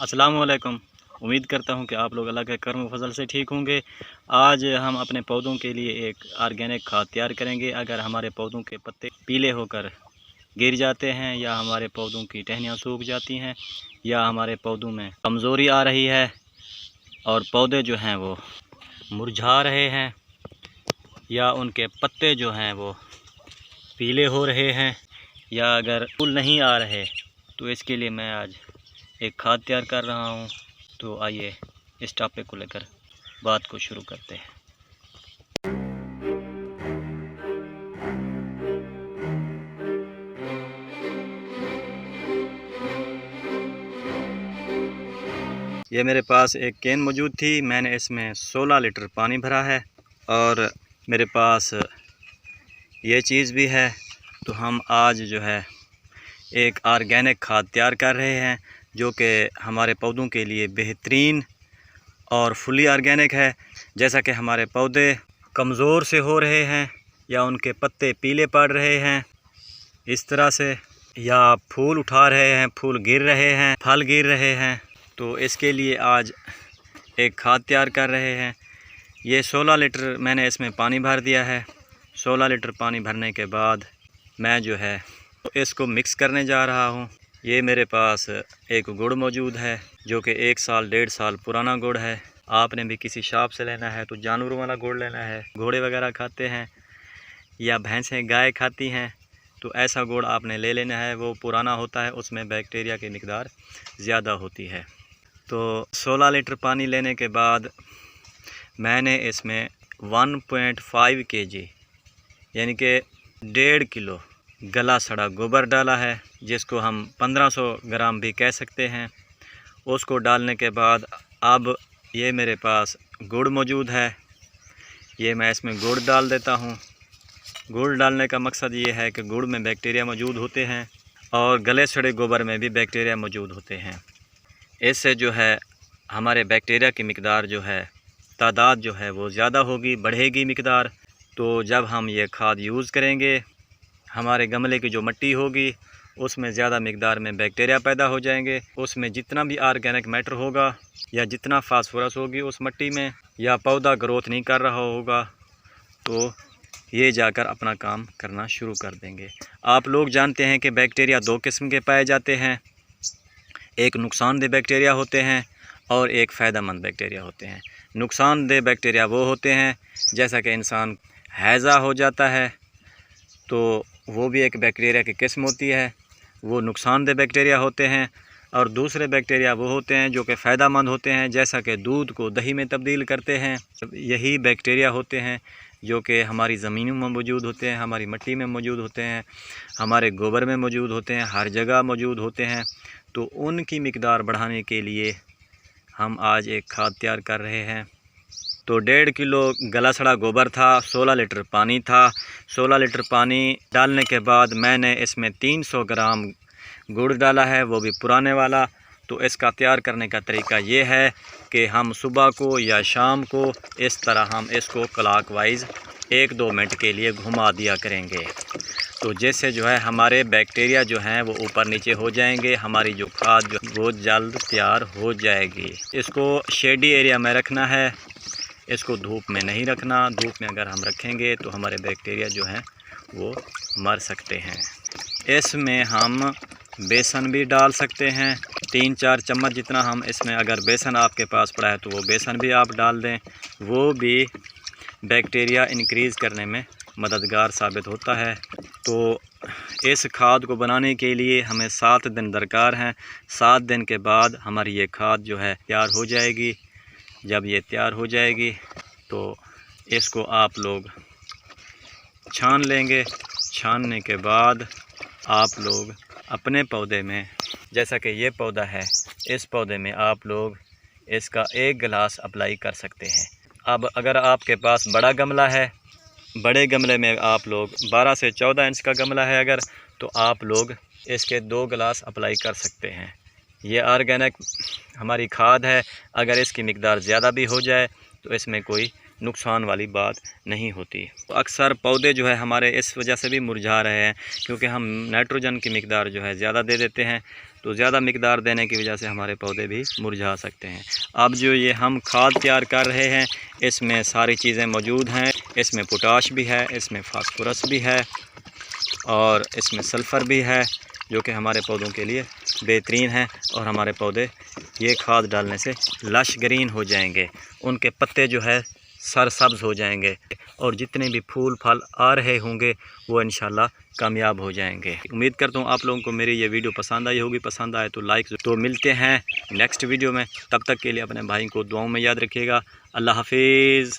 अस्सलाम वालेकुम। उम्मीद करता हूँ कि आप लोग अल्लाह के करम फजल से ठीक होंगे। आज हम अपने पौधों के लिए एक ऑर्गेनिक खाद तैयार करेंगे। अगर हमारे पौधों के पत्ते पीले होकर गिर जाते हैं या हमारे पौधों की टहनियाँ सूख जाती हैं या हमारे पौधों में कमज़ोरी आ रही है और पौधे जो हैं वो मुरझा रहे हैं या उनके पत्ते जो हैं वो पीले हो रहे हैं या अगर फूल नहीं आ रहे, तो इसके लिए मैं आज एक खाद तैयार कर रहा हूँ। तो आइए इस टॉपिक को लेकर बात को शुरू करते हैं। ये मेरे पास एक कैन मौजूद थी, मैंने इसमें 16 लीटर पानी भरा है और मेरे पास ये चीज़ भी है। तो हम आज जो है एक ऑर्गेनिक खाद तैयार कर रहे हैं जो कि हमारे पौधों के लिए बेहतरीन और फुली ऑर्गेनिक है। जैसा कि हमारे पौधे कमज़ोर से हो रहे हैं या उनके पत्ते पीले पड़ रहे हैं इस तरह से, या फूल उठा रहे हैं, फूल गिर रहे हैं, फल गिर रहे हैं, तो इसके लिए आज एक खाद तैयार कर रहे हैं। ये 16 लीटर मैंने इसमें पानी भर दिया है। 16 लीटर पानी भरने के बाद मैं जो है इसको मिक्स करने जा रहा हूँ। ये मेरे पास एक गुड़ मौजूद है जो कि 1 साल 1.5 साल पुराना गुड़ है। आपने भी किसी शॉप से लेना है तो जानवरों वाला गुड़ लेना है। घोड़े वगैरह खाते हैं या भैंसें गाय खाती हैं, तो ऐसा गुड़ आपने ले लेना है। वो पुराना होता है, उसमें बैक्टीरिया की मिकदार ज़्यादा होती है। तो 16 लीटर पानी लेने के बाद मैंने इसमें 1.5 kg यानी कि 1.5 किलो गला सड़ा गोबर डाला है, जिसको हम 1500 ग्राम भी कह सकते हैं। उसको डालने के बाद अब ये मेरे पास गुड़ मौजूद है, ये मैं इसमें गुड़ डाल देता हूँ। गुड़ डालने का मकसद ये है कि गुड़ में बैक्टीरिया मौजूद होते हैं और गले सड़े गोबर में भी बैक्टीरिया मौजूद होते हैं। इससे जो है हमारे बैक्टीरिया की मिकदार जो है, तादाद जो है वो ज़्यादा होगी, बढ़ेगी मिकदार। तो जब हम ये खाद यूज़ करेंगे, हमारे गमले की जो मिट्टी होगी उसमें ज़्यादा मिकदार में बैक्टीरिया पैदा हो जाएंगे। उसमें जितना भी ऑर्गेनिक मैटर होगा या जितना फास्फोरस होगी उस मिट्टी में, या पौधा ग्रोथ नहीं कर रहा होगा, तो ये जाकर अपना काम करना शुरू कर देंगे। आप लोग जानते हैं कि बैक्टीरिया 2 किस्म के पाए जाते हैं। एक नुकसानदेह बैक्टीरिया होते हैं और एक फ़ायदेमंद बैक्टीरिया होते हैं। नुकसानदेह बैक्टीरिया वो होते हैं जैसा कि इंसान हैज़ा हो जाता है, तो वो भी एक बैक्टीरिया की किस्म होती है, वो नुकसानदेह बैक्टीरिया होते हैं। और दूसरे बैक्टीरिया वो होते हैं जो कि फ़ायदेमंद होते हैं, जैसा कि दूध को दही में तब्दील करते हैं। यही बैक्टीरिया होते हैं जो कि हमारी ज़मीनों में मौजूद होते हैं, हमारी मिट्टी में मौजूद होते हैं, हमारे गोबर में मौजूद होते हैं, हर जगह मौजूद होते हैं। तो उनकी मिकदार बढ़ाने के लिए हम आज एक खाद तैयार कर रहे हैं। तो 1.5 किलो गला सड़ा गोबर था, 16 लीटर पानी था। 16 लीटर पानी डालने के बाद मैंने इसमें 300 ग्राम गुड़ डाला है, वो भी पुराने वाला। तो इसका तैयार करने का तरीका ये है कि हम सुबह को या शाम को इस तरह हम इसको क्लॉकवाइज 1-2 मिनट के लिए घुमा दिया करेंगे। तो जैसे जो है हमारे बैक्टीरिया जो हैं वो ऊपर नीचे हो जाएंगे, हमारी जो खाद जो वो जल्द तैयार हो जाएगी। इसको शेडी एरिया में रखना है, इसको धूप में नहीं रखना। धूप में अगर हम रखेंगे तो हमारे बैक्टीरिया जो हैं वो मर सकते हैं। इसमें हम बेसन भी डाल सकते हैं, 3-4 चम्मच जितना हम इसमें, अगर बेसन आपके पास पड़ा है तो वो बेसन भी आप डाल दें। वो भी बैक्टीरिया इंक्रीज़ करने में मददगार साबित होता है। तो इस खाद को बनाने के लिए हमें 7 दिन दरकार हैं। 7 दिन के बाद हमारी ये खाद जो है तैयार हो जाएगी। जब ये तैयार हो जाएगी तो इसको आप लोग छान लेंगे। छानने के बाद आप लोग अपने पौधे में, जैसा कि ये पौधा है, इस पौधे में आप लोग इसका 1 गिलास अप्लाई कर सकते हैं। अब अगर आपके पास बड़ा गमला है, बड़े गमले में आप लोग 12 से 14 इंच का गमला है अगर, तो आप लोग इसके 2 गिलास अप्लाई कर सकते हैं। ये ऑर्गेनिक हमारी खाद है, अगर इसकी मिकदार ज़्यादा भी हो जाए तो इसमें कोई नुकसान वाली बात नहीं होती। तो अक्सर पौधे जो है हमारे इस वजह से भी मुरझा रहे हैं क्योंकि हम नाइट्रोजन की मिकदार जो है ज़्यादा दे देते हैं। तो ज़्यादा मिकदार देने की वजह से हमारे पौधे भी मुरझा सकते हैं। अब जो ये हम खाद तैयार कर रहे हैं इसमें सारी चीज़ें मौजूद हैं। इसमें पोटाश भी है, इसमें फास्फोरस भी है और इसमें सल्फ़र भी है, जो कि हमारे पौधों के लिए बेहतरीन है। और हमारे पौधे ये खाद डालने से लश ग्रीन हो जाएंगे, उनके पत्ते जो है सरसब्ज हो जाएंगे और जितने भी फूल फल आ रहे होंगे वो इंशाल्लाह कामयाब हो जाएंगे। उम्मीद करता हूँ आप लोगों को मेरी ये वीडियो पसंद आई होगी। पसंद आए तो लाइक। तो मिलते हैं नेक्स्ट वीडियो में, तब तक के लिए अपने भाई को दुआओं में याद रखिएगा। अल्लाह हाफिज़।